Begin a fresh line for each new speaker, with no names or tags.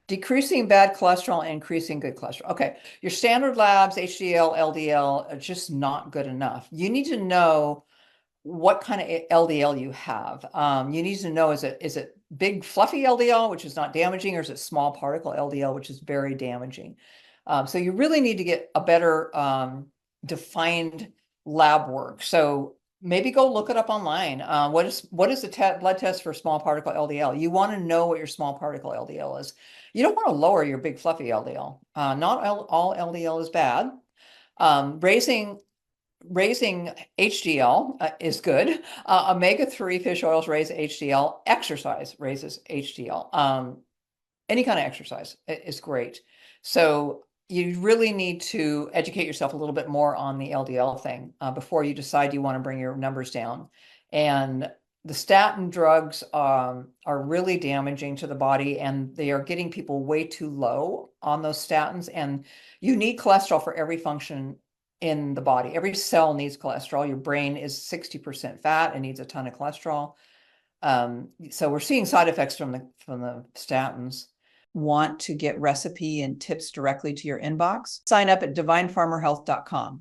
Decreasing bad cholesterol and increasing good cholesterol. Okay, your standard labs, HDL, LDL, are just not good enough. You need to know what kind of LDL you have. You need to know, is it big fluffy LDL, which is not damaging, or is it small particle LDL, which is very damaging? So you really need to get a better defined lab work. So maybe go look it up online. What is the blood test for small particle LDL? You want to know what your small particle LDL is. You don't want to lower your big fluffy LDL. Not all LDL is bad. Raising HDL is good. Omega-3 fish oils raise HDL. Exercise raises HDL. Any kind of exercise is great. So you really need to educate yourself a little bit more on the LDL thing before you decide you want to bring your numbers down. And the statin drugs are really damaging to the body, and they are getting people way too low on those statins. And you need cholesterol for every function in the body. Every cell needs cholesterol. Your brain is 60% fat and needs a ton of cholesterol. So we're seeing side effects from the statins. Want to get recipe and tips directly to your inbox? Sign up at divinefarmerhealth.com.